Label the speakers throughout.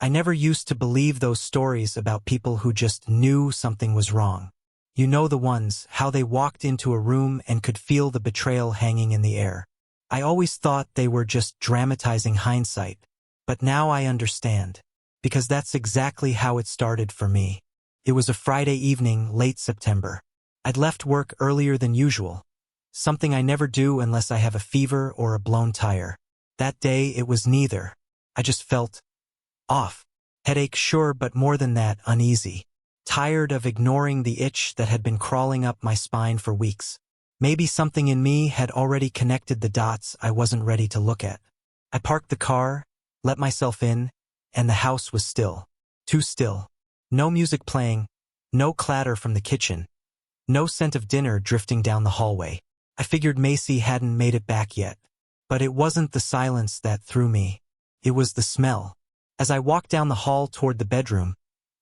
Speaker 1: I never used to believe those stories about people who just knew something was wrong. You know the ones, how they walked into a room and could feel the betrayal hanging in the air. I always thought they were just dramatizing hindsight, but now I understand. Because that's exactly how it started for me. It was a Friday evening, late September. I'd left work earlier than usual, something I never do unless I have a fever or a blown tire. That day it was neither. I just felt off. Headache, sure, but more than that, uneasy. Tired of ignoring the itch that had been crawling up my spine for weeks. Maybe something in me had already connected the dots I wasn't ready to look at. I parked the car, let myself in, and the house was still. Too still. No music playing, no clatter from the kitchen, no scent of dinner drifting down the hallway. I figured Macy hadn't made it back yet. But it wasn't the silence that threw me. It was the smell. As I walked down the hall toward the bedroom,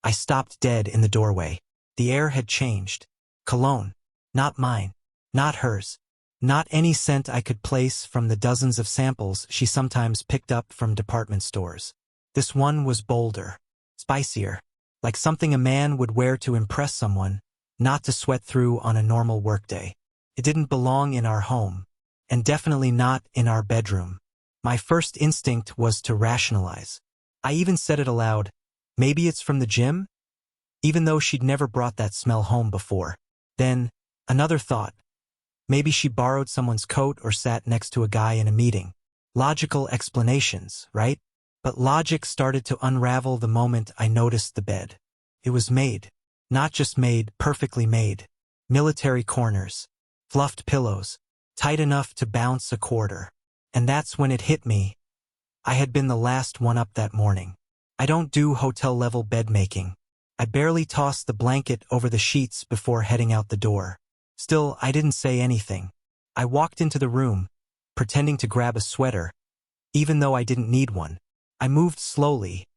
Speaker 1: I stopped dead in the doorway. The air had changed. Cologne. Not mine. Not hers. Not any scent I could place from the dozens of samples she sometimes picked up from department stores. This one was bolder. Spicier. Like something a man would wear to impress someone, not to sweat through on a normal workday. It didn't belong in our home. And definitely not in our bedroom. My first instinct was to rationalize. I even said it aloud. Maybe it's from the gym? Even though she'd never brought that smell home before. Then, another thought. Maybe she borrowed someone's coat or sat next to a guy in a meeting. Logical explanations, right? But logic started to unravel the moment I noticed the bed. It was made. Not just made, perfectly made. Military corners. Fluffed pillows. Tight enough to bounce a quarter. And that's when it hit me. I had been the last one up that morning. I don't do hotel-level bed making. I barely tossed the blanket over the sheets before heading out the door. Still, I didn't say anything. I walked into the room, pretending to grab a sweater, even though I didn't need one. I moved slowly,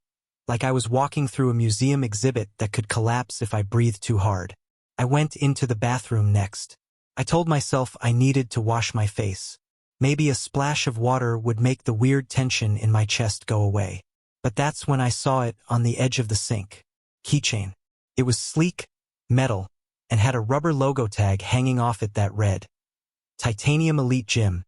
Speaker 1: like I was walking through a museum exhibit that could collapse if I breathed too hard. I went into the bathroom next. I told myself I needed to wash my face. Maybe a splash of water would make the weird tension in my chest go away. But that's when I saw it on the edge of the sink. Keychain. It was sleek, metal, and had a rubber logo tag hanging off it that read, Titanium Elite Gym,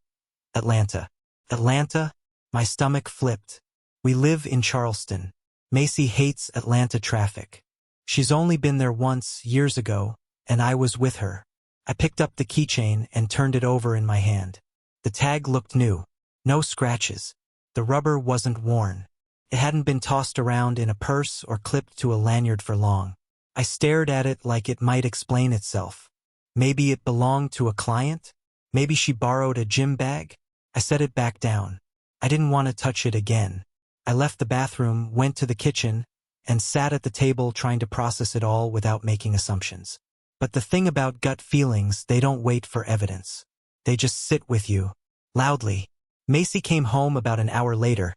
Speaker 1: Atlanta. Atlanta? My stomach flipped. We live in Charleston. Macy hates Atlanta traffic. She's only been there once, years ago, and I was with her. I picked up the keychain and turned it over in my hand. The tag looked new. No scratches. The rubber wasn't worn. It hadn't been tossed around in a purse or clipped to a lanyard for long. I stared at it like it might explain itself. Maybe it belonged to a client? Maybe she borrowed a gym bag? I set it back down. I didn't want to touch it again. I left the bathroom, went to the kitchen, and sat at the table trying to process it all without making assumptions. But the thing about gut feelings, they don't wait for evidence. They just sit with you. Loudly. Macy came home about an hour later,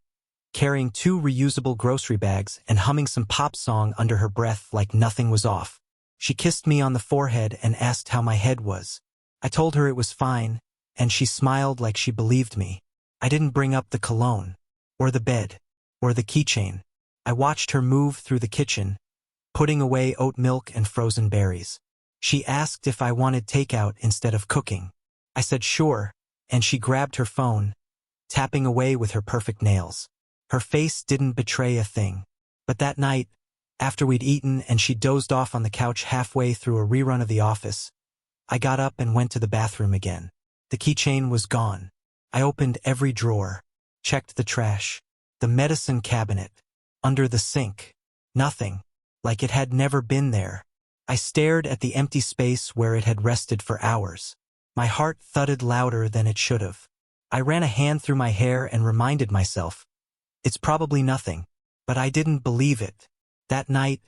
Speaker 1: carrying 2 reusable grocery bags and humming some pop song under her breath like nothing was off. She kissed me on the forehead and asked how my head was. I told her it was fine, and she smiled like she believed me. I didn't bring up the cologne, or the bed, or the keychain. I watched her move through the kitchen, putting away oat milk and frozen berries. She asked if I wanted takeout instead of cooking. I said sure, and she grabbed her phone, tapping away with her perfect nails. Her face didn't betray a thing. But that night, after we'd eaten and she dozed off on the couch halfway through a rerun of The Office, I got up and went to the bathroom again. The keychain was gone. I opened every drawer, checked the trash, the medicine cabinet, under the sink. Nothing, like it had never been there. I stared at the empty space where it had rested for hours. My heart thudded louder than it should have. I ran a hand through my hair and reminded myself, it's probably nothing. But I didn't believe it. That night,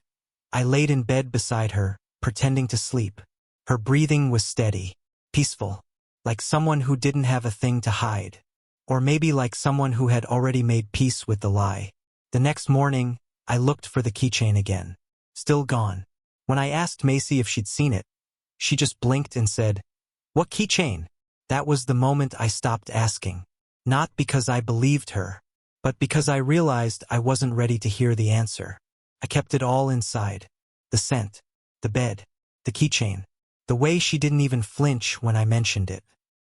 Speaker 1: I laid in bed beside her, pretending to sleep. Her breathing was steady, peaceful, like someone who didn't have a thing to hide. Or maybe like someone who had already made peace with the lie. The next morning, I looked for the keychain again. Still gone. When I asked Macy if she'd seen it, she just blinked and said, "What keychain?" That was the moment I stopped asking. Not because I believed her, But because I realized I wasn't ready to hear the answer, I kept it all inside. The scent, the bed, the keychain, the way she didn't even flinch when I mentioned it.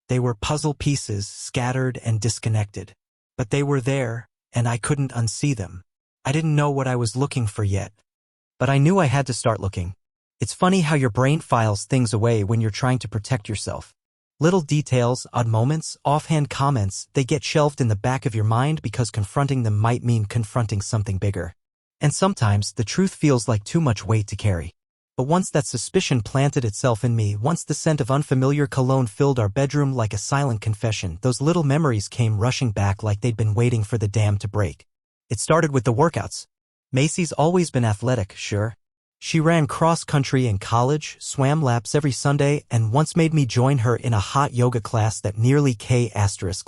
Speaker 1: They were puzzle pieces, scattered and disconnected. But they were there, and I couldn't unsee them. I didn't know what I was looking for yet, but I knew I had to start looking. It's funny how your brain files things away when you're trying to protect yourself. Little details, odd moments, offhand comments, they get shelved in the back of your mind because confronting them might mean confronting something bigger. And sometimes the truth feels like too much weight to carry. But once that suspicion planted itself in me, once the scent of unfamiliar cologne filled our bedroom like a silent confession, those little memories came rushing back like they'd been waiting for the dam to break. It started with the workouts. Macy's always been athletic, sure. She ran cross-country in college, swam laps every Sunday, and once made me join her in a hot yoga class that nearly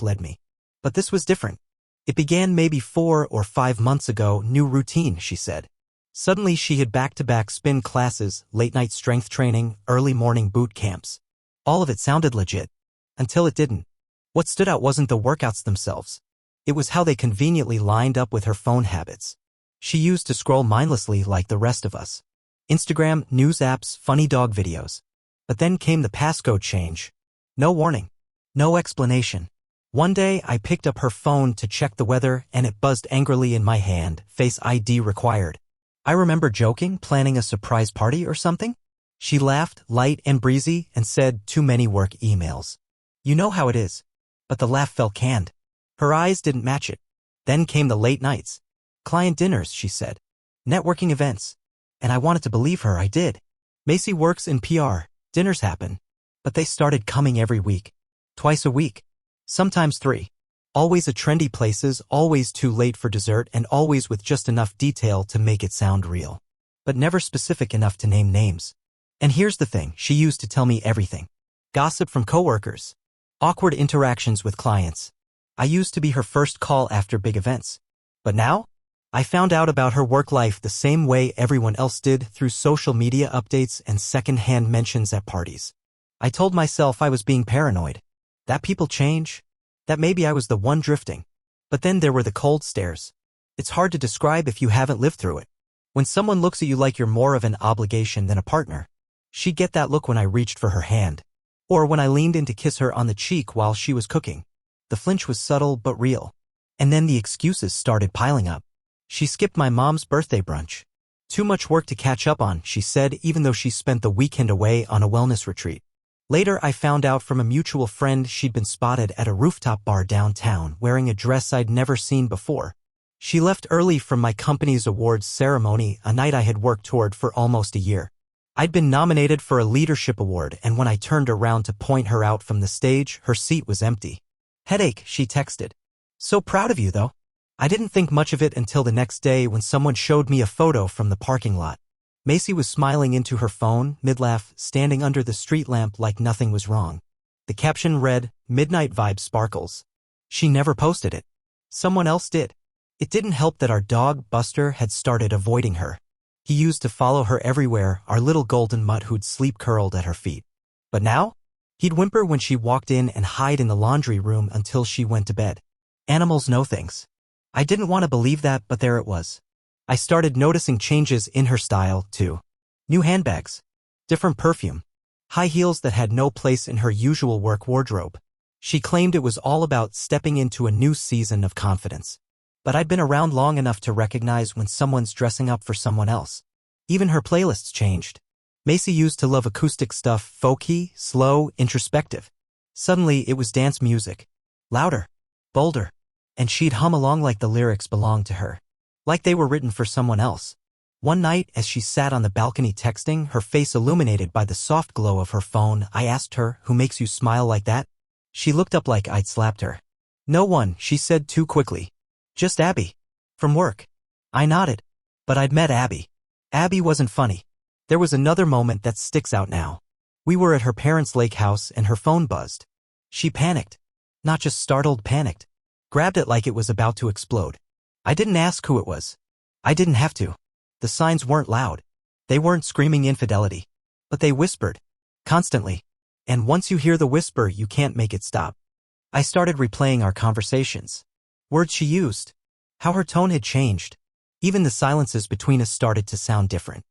Speaker 1: led me. But this was different. It began maybe 4 or 5 months ago, new routine, she said. Suddenly she had back-to-back spin classes, late-night strength training, early morning boot camps. All of it sounded legit. Until it didn't. What stood out wasn't the workouts themselves. It was how they conveniently lined up with her phone habits. She used to scroll mindlessly like the rest of us. Instagram, news apps, funny dog videos. But then came the passcode change. No warning. No explanation. One day I picked up her phone to check the weather and it buzzed angrily in my hand, Face ID required. I remember joking, planning a surprise party or something. She laughed, light and breezy, and said, too many work emails. You know how it is. But the laugh felt canned. Her eyes didn't match it. Then came the late nights. Client dinners, she said. Networking events. And I wanted to believe her, I did. Macy works in PR. Dinners happen. But they started coming every week. Twice a week. Sometimes 3. Always at trendy places, always too late for dessert, and always with just enough detail to make it sound real. But never specific enough to name names. And here's the thing, she used to tell me everything. Gossip from coworkers. Awkward interactions with clients. I used to be her first call after big events. But now? I found out about her work life the same way everyone else did, through social media updates and second-hand mentions at parties. I told myself I was being paranoid. That people change. That maybe I was the one drifting. But then there were the cold stares. It's hard to describe if you haven't lived through it. When someone looks at you like you're more of an obligation than a partner. She'd get that look when I reached for her hand. Or when I leaned in to kiss her on the cheek while she was cooking. The flinch was subtle but real. And then the excuses started piling up. She skipped my mom's birthday brunch. Too much work to catch up on, she said, even though she spent the weekend away on a wellness retreat. Later, I found out from a mutual friend she'd been spotted at a rooftop bar downtown wearing a dress I'd never seen before. She left early from my company's awards ceremony, a night I had worked toward for almost a year. I'd been nominated for a leadership award, and when I turned around to point her out from the stage, her seat was empty. Headache, she texted. So proud of you, though. I didn't think much of it until the next day when someone showed me a photo from the parking lot. Macy was smiling into her phone, mid-laugh, standing under the street lamp like nothing was wrong. The caption read, "Midnight Vibe Sparkles." She never posted it. Someone else did. It didn't help that our dog, Buster, had started avoiding her. He used to follow her everywhere, our little golden mutt who'd sleep curled at her feet. But now? He'd whimper when she walked in and hide in the laundry room until she went to bed. Animals know things. I didn't want to believe that, but there it was. I started noticing changes in her style, too. New handbags. Different perfume. High heels that had no place in her usual work wardrobe. She claimed it was all about stepping into a new season of confidence. But I'd been around long enough to recognize when someone's dressing up for someone else. Even her playlists changed. Macy used to love acoustic stuff, folky, slow, introspective. Suddenly, it was dance music. Louder. Bolder. And she'd hum along like the lyrics belonged to her. Like they were written for someone else. One night, as she sat on the balcony texting, her face illuminated by the soft glow of her phone, I asked her, "Who makes you smile like that?" She looked up like I'd slapped her. "No one," she said too quickly. "Just Abby. From work." I nodded. But I'd met Abby. Abby wasn't funny. There was another moment that sticks out now. We were at her parents' lake house and her phone buzzed. She panicked. Not just startled, panicked. Grabbed it like it was about to explode. I didn't ask who it was. I didn't have to. The signs weren't loud. They weren't screaming infidelity. But they whispered. Constantly. And once you hear the whisper, you can't make it stop. I started replaying our conversations. Words she used. How her tone had changed. Even the silences between us started to sound different.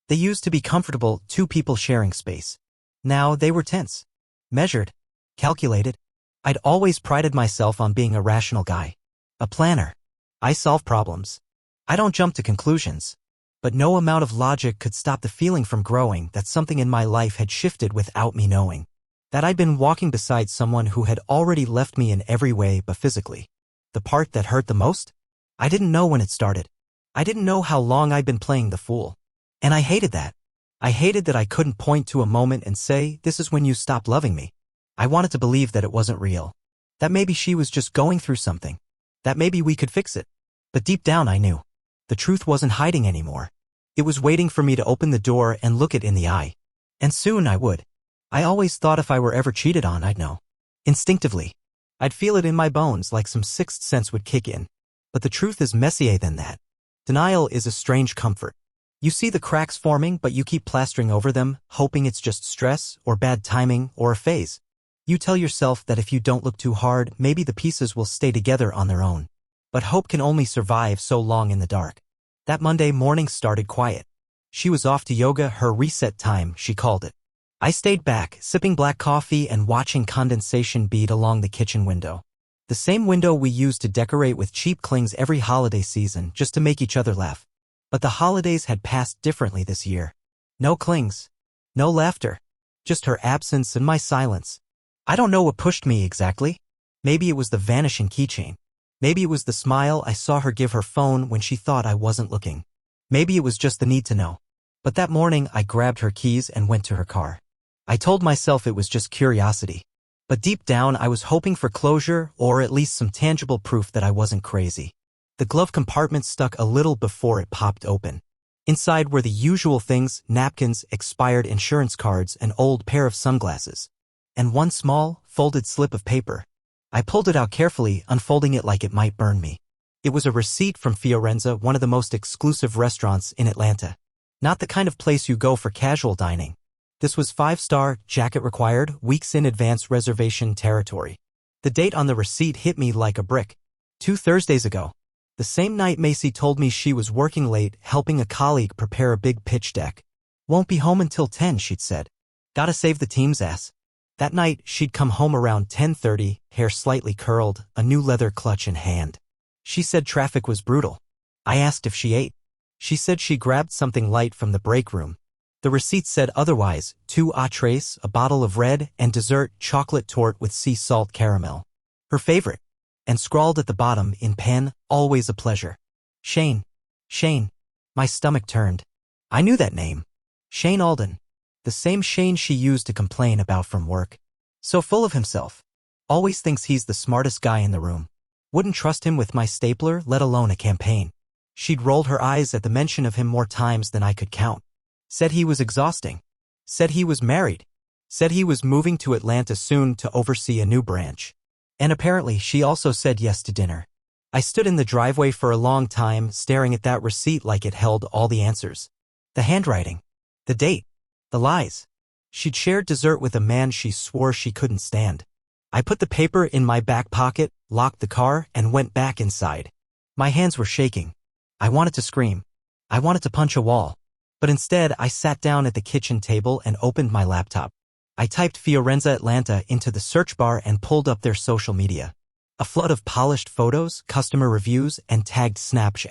Speaker 1: They used to be comfortable, two people sharing space. Now they were tense, measured, calculated. I'd always prided myself on being a rational guy. A planner. I solve problems. I don't jump to conclusions. But no amount of logic could stop the feeling from growing that something in my life had shifted without me knowing. That I'd been walking beside someone who had already left me in every way but physically. The part that hurt the most? I didn't know when it started. I didn't know how long I'd been playing the fool. And I hated that. I hated that I couldn't point to a moment and say, this is when you stopped loving me. I wanted to believe that it wasn't real. That maybe she was just going through something. That maybe we could fix it. But deep down I knew. The truth wasn't hiding anymore. It was waiting for me to open the door and look it in the eye. And soon I would. I always thought if I were ever cheated on, I'd know. Instinctively. I'd feel it in my bones like some sixth sense would kick in. But the truth is messier than that. Denial is a strange comfort. You see the cracks forming, but you keep plastering over them, hoping it's just stress, or bad timing, or a phase. You tell yourself that if you don't look too hard, maybe the pieces will stay together on their own. But hope can only survive so long in the dark. That Monday morning started quiet. She was off to yoga, her reset time, she called it. I stayed back, sipping black coffee and watching condensation bead along the kitchen window. The same window we used to decorate with cheap clings every holiday season just to make each other laugh. But the holidays had passed differently this year. No clings. No laughter. Just her absence and my silence. I don't know what pushed me exactly. Maybe it was the vanishing keychain. Maybe it was the smile I saw her give her phone when she thought I wasn't looking. Maybe it was just the need to know. But that morning I grabbed her keys and went to her car. I told myself it was just curiosity. But deep down I was hoping for closure or at least some tangible proof that I wasn't crazy. The glove compartment stuck a little before it popped open. Inside were the usual things: napkins, expired insurance cards, an old pair of sunglasses. And one small, folded slip of paper. I pulled it out carefully, unfolding it like it might burn me. It was a receipt from Fiorenza, one of the most exclusive restaurants in Atlanta. Not the kind of place you go for casual dining. This was 5-star, jacket required, weeks in advance reservation territory. The date on the receipt hit me like a brick. 2 Thursdays ago. The same night Macy told me she was working late, helping a colleague prepare a big pitch deck. Won't be home until 10, she'd said. Gotta save the team's ass. That night, she'd come home around 10:30, hair slightly curled, a new leather clutch in hand. She said traffic was brutal. I asked if she ate. She said she grabbed something light from the break room. The receipt said otherwise: 2 entrees, a bottle of red, and dessert, chocolate torte with sea salt caramel. Her favorite. And scrawled at the bottom, in pen, always a pleasure. Shane. Shane. My stomach turned. I knew that name. Shane Alden. The same Shane she used to complain about from work. So full of himself. Always thinks he's the smartest guy in the room. Wouldn't trust him with my stapler, let alone a campaign. She'd rolled her eyes at the mention of him more times than I could count. Said he was exhausting. Said he was married. Said he was moving to Atlanta soon to oversee a new branch. And apparently she also said yes to dinner. I stood in the driveway for a long time, staring at that receipt like it held all the answers. The handwriting. The date. The lies. She'd shared dessert with a man she swore she couldn't stand. I put the paper in my back pocket, locked the car, and went back inside. My hands were shaking. I wanted to scream. I wanted to punch a wall. But instead, I sat down at the kitchen table and opened my laptop. I typed Fiorenza Atlanta into the search bar and pulled up their social media. A flood of polished photos, customer reviews, and tagged Snapch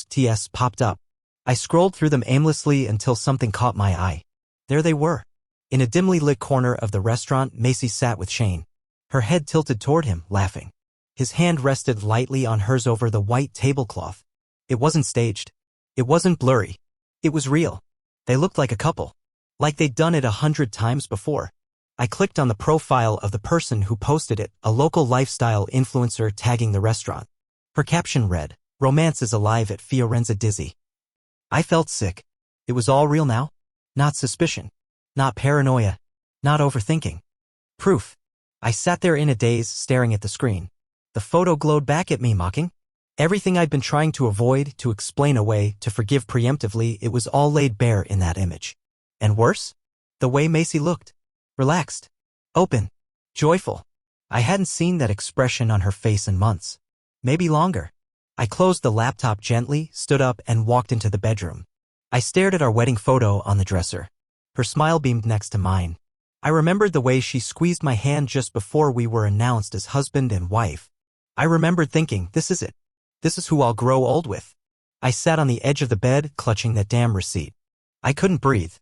Speaker 1: *TS popped up. I scrolled through them aimlessly until something caught my eye. There they were. In a dimly lit corner of the restaurant, Macy sat with Shane. Her head tilted toward him, laughing. His hand rested lightly on hers over the white tablecloth. It wasn't staged. It wasn't blurry. It was real. They looked like a couple. Like they'd done it 100 times before. I clicked on the profile of the person who posted it, a local lifestyle influencer tagging the restaurant. Her caption read, "Romance is alive at Fiorenza Dizzy." I felt sick. It was all real now? Not suspicion. Not paranoia. Not overthinking. Proof. I sat there in a daze, staring at the screen. The photo glowed back at me, mocking. Everything I'd been trying to avoid, to explain away, to forgive preemptively, it was all laid bare in that image. And worse? The way Macy looked. Relaxed. Open. Joyful. I hadn't seen that expression on her face in months. Maybe longer. I closed the laptop gently, stood up, and walked into the bedroom. I stared at our wedding photo on the dresser. Her smile beamed next to mine. I remembered the way she squeezed my hand just before we were announced as husband and wife. I remembered thinking, this is it. This is who I'll grow old with. I sat on the edge of the bed, clutching that damn receipt. I couldn't breathe.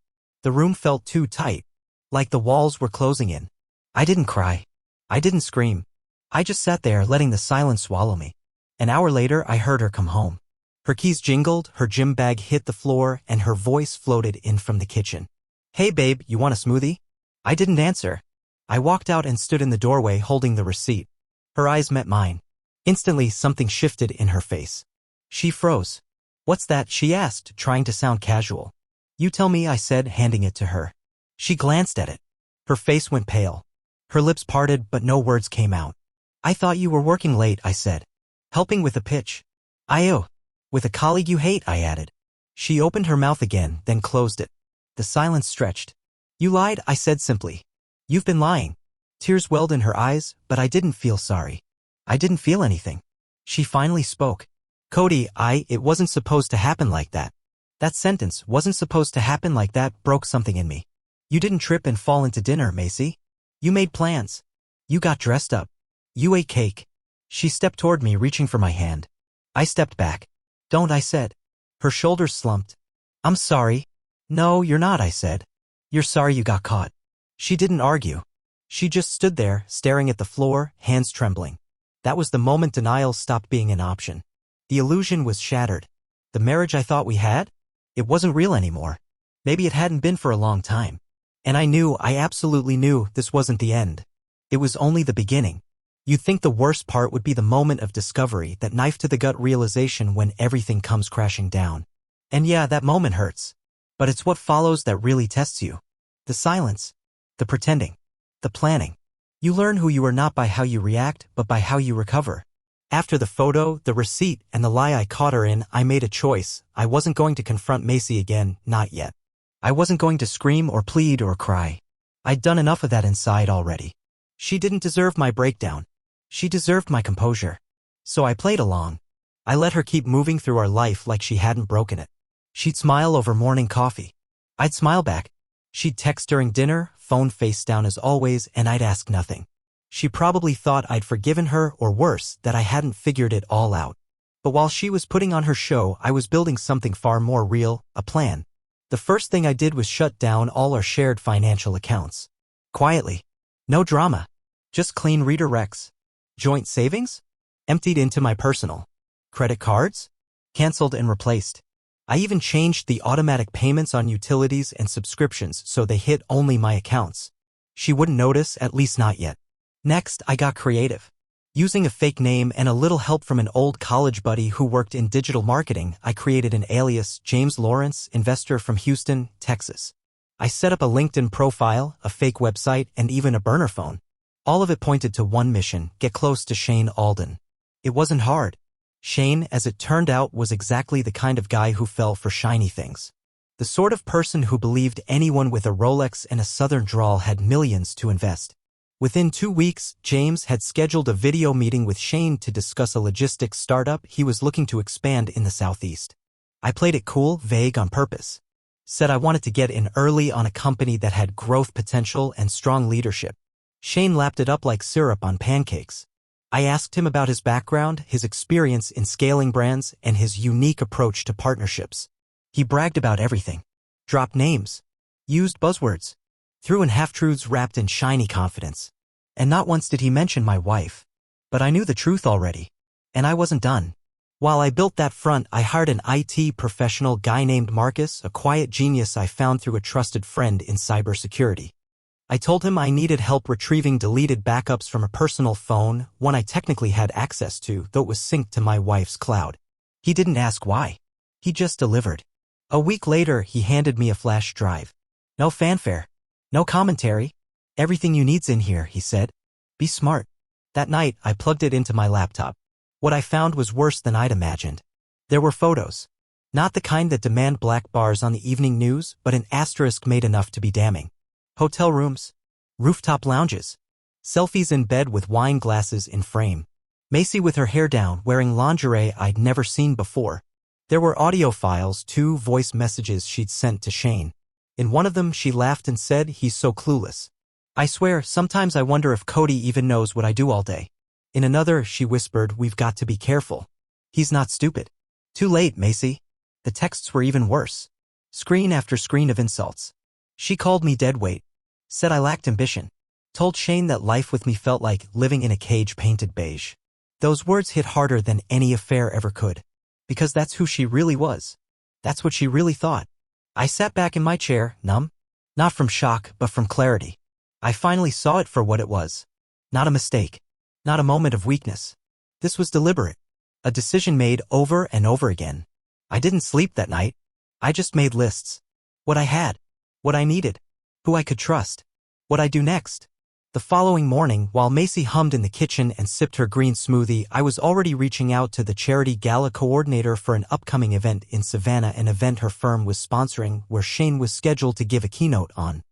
Speaker 1: The room felt too tight, like the walls were closing in. I didn't cry. I didn't scream. I just sat there, letting the silence swallow me. An hour later, I heard her come home. Her keys jingled, her gym bag hit the floor, and her voice floated in from the kitchen. Hey babe, you want a smoothie? I didn't answer. I walked out and stood in the doorway holding the receipt. Her eyes met mine. Instantly, something shifted in her face. She froze. What's that? She asked, trying to sound casual. You tell me, I said, handing it to her. She glanced at it. Her face went pale. Her lips parted, but no words came out. I thought you were working late, I said. Helping with a pitch. With a colleague you hate, I added. She opened her mouth again, then closed it. The silence stretched. You lied, I said simply. You've been lying. Tears welled in her eyes, but I didn't feel sorry. I didn't feel anything. She finally spoke. Cody, it wasn't supposed to happen like that. That sentence, wasn't supposed to happen like that, broke something in me. You didn't trip and fall into dinner, Macy. You made plans. You got dressed up. You ate cake. She stepped toward me, reaching for my hand. I stepped back. Don't, I said. Her shoulders slumped. I'm sorry. No, you're not, I said. You're sorry you got caught. She didn't argue. She just stood there, staring at the floor, hands trembling. That was the moment denial stopped being an option. The illusion was shattered. The marriage I thought we had? It wasn't real anymore. Maybe it hadn't been for a long time. And I absolutely knew this wasn't the end. It was only the beginning. You'd think the worst part would be the moment of discovery, that knife-to-the-gut realization when everything comes crashing down. And yeah, that moment hurts. But it's what follows that really tests you. The silence. The pretending. The planning. You learn who you are not by how you react, but by how you recover. After the photo, the receipt, and the lie I caught her in, I made a choice. I wasn't going to confront Macy again, not yet. I wasn't going to scream or plead or cry. I'd done enough of that inside already. She didn't deserve my breakdown. She deserved my composure. So I played along. I let her keep moving through our life like she hadn't broken it. She'd smile over morning coffee. I'd smile back. She'd text during dinner, phone face down as always, and I'd ask nothing. She probably thought I'd forgiven her, or worse, that I hadn't figured it all out. But while she was putting on her show, I was building something far more real, a plan. The first thing I did was shut down all our shared financial accounts. Quietly. No drama. Just clean redirects. Joint savings? Emptied into my personal. Credit cards? Canceled and replaced. I even changed the automatic payments on utilities and subscriptions so they hit only my accounts. She wouldn't notice, at least not yet. Next, I got creative. Using a fake name and a little help from an old college buddy who worked in digital marketing, I created an alias, James Lawrence, investor from Houston, Texas. I set up a LinkedIn profile, a fake website, and even a burner phone. All of it pointed to one mission: get close to Shane Alden. It wasn't hard. Shane, as it turned out, was exactly the kind of guy who fell for shiny things. The sort of person who believed anyone with a Rolex and a southern drawl had millions to invest. Within 2 weeks, James had scheduled a video meeting with Shane to discuss a logistics startup he was looking to expand in the Southeast. I played it cool, vague on purpose. Said I wanted to get in early on a company that had growth potential and strong leadership. Shane lapped it up like syrup on pancakes. I asked him about his background, his experience in scaling brands, and his unique approach to partnerships. He bragged about everything. Dropped names. Used buzzwords. Threw in half-truths wrapped in shiny confidence. And not once did he mention my wife. But I knew the truth already. And I wasn't done. While I built that front, I hired an IT professional guy named Marcus, a quiet genius I found through a trusted friend in cybersecurity. I told him I needed help retrieving deleted backups from a personal phone, one I technically had access to, though it was synced to my wife's cloud. He didn't ask why. He just delivered. A week later, he handed me a flash drive. No fanfare. No commentary. Everything you need's in here, he said. Be smart. That night, I plugged it into my laptop. What I found was worse than I'd imagined. There were photos. Not the kind that demand black bars on the evening news, but an asterisk made enough to be damning. Hotel rooms. Rooftop lounges. Selfies in bed with wine glasses in frame. Macy with her hair down, wearing lingerie I'd never seen before. There were audio files, 2 voice messages she'd sent to Shane. In one of them, she laughed and said, "He's so clueless. I swear, sometimes I wonder if Cody even knows what I do all day." In another, she whispered, "We've got to be careful. He's not stupid." Too late, Macy. The texts were even worse. Screen after screen of insults. She called me deadweight. Said I lacked ambition. Told Shane that life with me felt like living in a cage painted beige. Those words hit harder than any affair ever could. Because that's who she really was. That's what she really thought. I sat back in my chair, numb. Not from shock, but from clarity. I finally saw it for what it was. Not a mistake. Not a moment of weakness. This was deliberate. A decision made over and over again. I didn't sleep that night. I just made lists. What I had. What I needed. Who I could trust. What I'd do next. The following morning, while Macy hummed in the kitchen and sipped her green smoothie, I was already reaching out to the charity gala coordinator for an upcoming event in Savannah, an event her firm was sponsoring, where Shane was scheduled to give a keynote on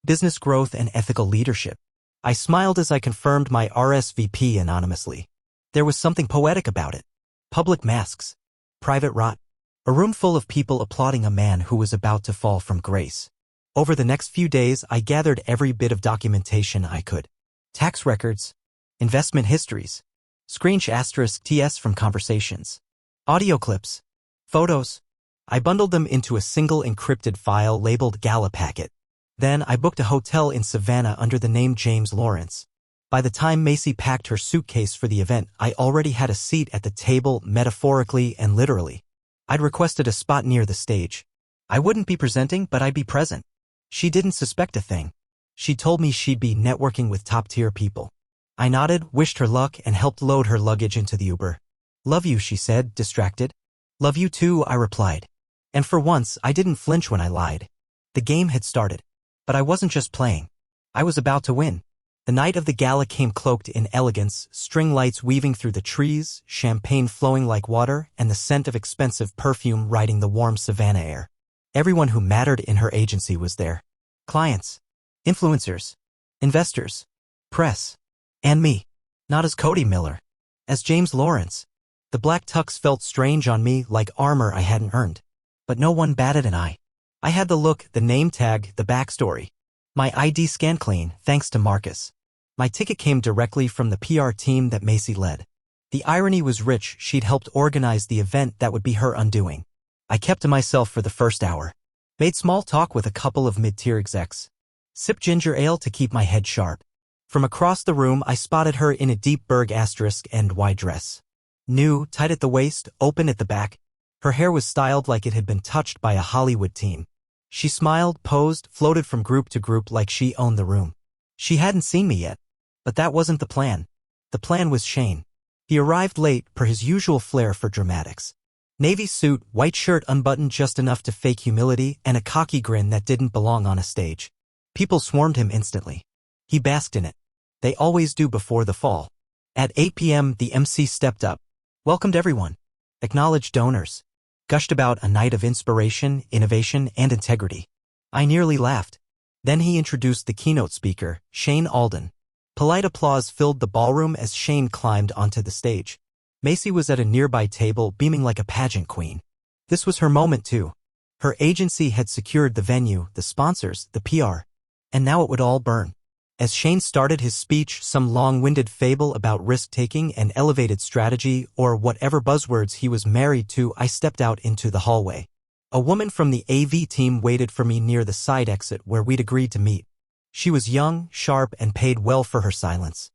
Speaker 1: business growth and ethical leadership. I smiled as I confirmed my RSVP anonymously. There was something poetic about it. Public masks. Private rot. A room full of people applauding a man who was about to fall from grace. Over the next few days, I gathered every bit of documentation I could. Tax records, investment histories, *TS from conversations, audio clips, photos. I bundled them into a single encrypted file labeled Gala Packet. Then I booked a hotel in Savannah under the name James Lawrence. By the time Macy packed her suitcase for the event, I already had a seat at the table, metaphorically and literally. I'd requested a spot near the stage. I wouldn't be presenting, but I'd be present. She didn't suspect a thing. She told me she'd be networking with top-tier people. I nodded, wished her luck, and helped load her luggage into the Uber. "Love you," she said, distracted. "Love you too," I replied. And for once, I didn't flinch when I lied. The game had started. But I wasn't just playing. I was about to win. The night of the gala came cloaked in elegance, string lights weaving through the trees, champagne flowing like water, and the scent of expensive perfume riding the warm Savannah air. Everyone who mattered in her agency was there. Clients, influencers, investors, press, and me. Not as Cody Miller. As James Lawrence. The black tux felt strange on me, like armor I hadn't earned. But no one batted an eye. I had the look, the name tag, the backstory. My ID scanned clean, thanks to Marcus. My ticket came directly from the PR team that Macy led. The irony was rich. She'd helped organize the event that would be her undoing. I kept to myself for the first hour. Made small talk with a couple of mid-tier execs. Sipped ginger ale to keep my head sharp. From across the room, I spotted her in a deep Berg asterisk and wide dress. New, tight at the waist, open at the back. Her hair was styled like it had been touched by a Hollywood team. She smiled, posed, floated from group to group like she owned the room. She hadn't seen me yet. But that wasn't the plan. The plan was Shane. He arrived late, per his usual flair for dramatics. Navy suit, white shirt unbuttoned just enough to fake humility, and a cocky grin that didn't belong on a stage. People swarmed him instantly. He basked in it. They always do before the fall. At 8 p.m., the MC stepped up. Welcomed everyone. Acknowledged donors. Gushed about a night of inspiration, innovation, and integrity. I nearly laughed. Then he introduced the keynote speaker, Shane Alden. Polite applause filled the ballroom as Shane climbed onto the stage. Macy was at a nearby table, beaming like a pageant queen. This was her moment too. Her agency had secured the venue, the sponsors, the PR. And now it would all burn. As Shane started his speech, some long-winded fable about risk-taking and elevated strategy, or whatever buzzwords he was married to, I stepped out into the hallway. A woman from the AV team waited for me near the side exit where we'd agreed to meet. She was young, sharp, and paid well for her silence.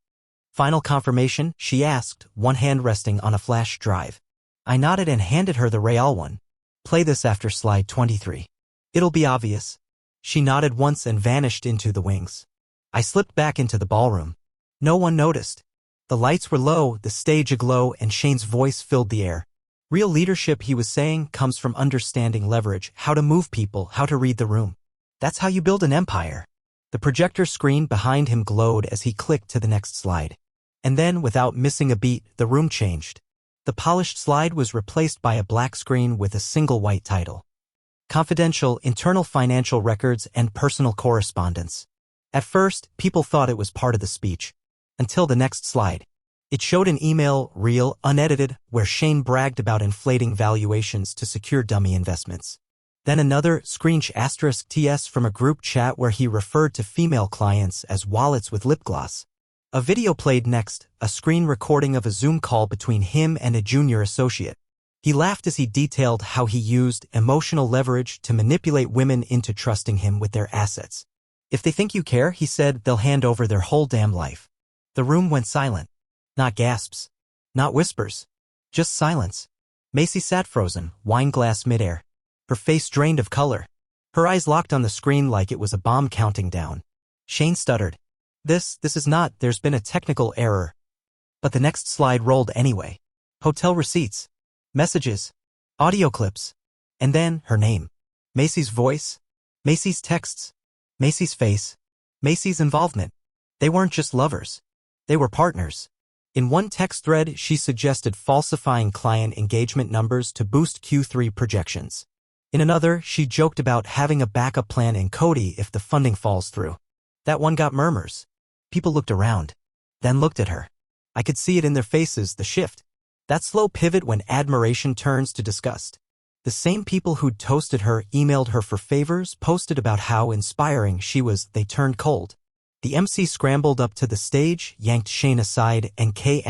Speaker 1: "Final confirmation?" she asked, one hand resting on a flash drive. I nodded and handed her the Real one. "Play this after slide 23. It'll be obvious." She nodded once and vanished into the wings. I slipped back into the ballroom. No one noticed. The lights were low, the stage aglow, and Shane's voice filled the air. Real leadership, he was saying, comes from understanding leverage, how to move people, how to read the room. That's how you build an empire. The projector screen behind him glowed as he clicked to the next slide. And then, without missing a beat, the room changed. The polished slide was replaced by a black screen with a single white title. Confidential, Internal Financial Records and Personal Correspondence. At first, people thought it was part of the speech. Until the next slide. It showed an email reel, unedited, where Shane bragged about inflating valuations to secure dummy investments. Then another screenshot *TS from a group chat where he referred to female clients as wallets with lip gloss. A video played next, a screen recording of a Zoom call between him and a junior associate. He laughed as he detailed how he used emotional leverage to manipulate women into trusting him with their assets. If they think you care, he said, they'll hand over their whole damn life. The room went silent. Not gasps. Not whispers. Just silence. Macy sat frozen, wine glass midair. Her face drained of color. Her eyes locked on the screen like it was a bomb counting down. Shane stuttered. This is not, there's been a technical error. But the next slide rolled anyway. Hotel receipts. Messages. Audio clips. And then, her name. Macy's voice. Macy's texts. Macy's face. Macy's involvement. They weren't just lovers. They were partners. In one text thread, she suggested falsifying client engagement numbers to boost Q3 projections. In another, she joked about having a backup plan in Cody if the funding falls through. That one got murmurs. People looked around, then looked at her. I could see it in their faces, the shift. That slow pivot when admiration turns to disgust. The same people who'd toasted her, emailed her for favors, posted about how inspiring she was, they turned cold. The MC scrambled up to the stage, yanked Shane aside, and K**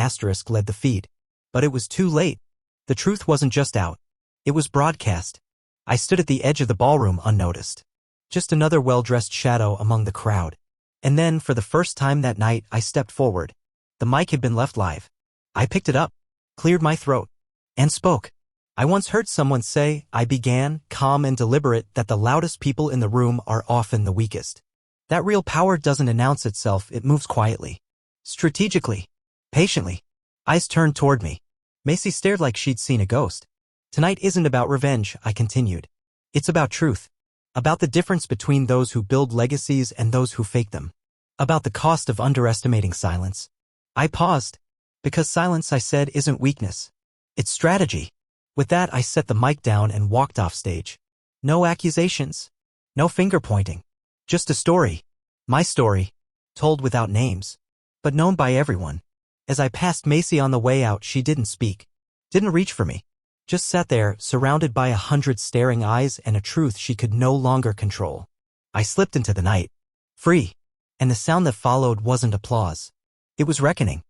Speaker 1: led the feed. But it was too late. The truth wasn't just out. It was broadcast. I stood at the edge of the ballroom unnoticed. Just another well-dressed shadow among the crowd. And then, for the first time that night, I stepped forward. The mic had been left live. I picked it up, cleared my throat, and spoke. I once heard someone say, I began, calm and deliberate, that the loudest people in the room are often the weakest. That real power doesn't announce itself, it moves quietly. Strategically. Patiently. Eyes turned toward me. Macy stared like she'd seen a ghost. Tonight isn't about revenge, I continued. It's about truth. About the difference between those who build legacies and those who fake them. About the cost of underestimating silence. I paused. Because silence, I said, isn't weakness. It's strategy. With that, I set the mic down and walked off stage. No accusations. No finger-pointing. Just a story. My story. Told without names. But known by everyone. As I passed Macy on the way out, she didn't speak. Didn't reach for me. Just sat there, surrounded by 100 staring eyes and a truth she could no longer control. I slipped into the night. Free. And the sound that followed wasn't applause. It was reckoning.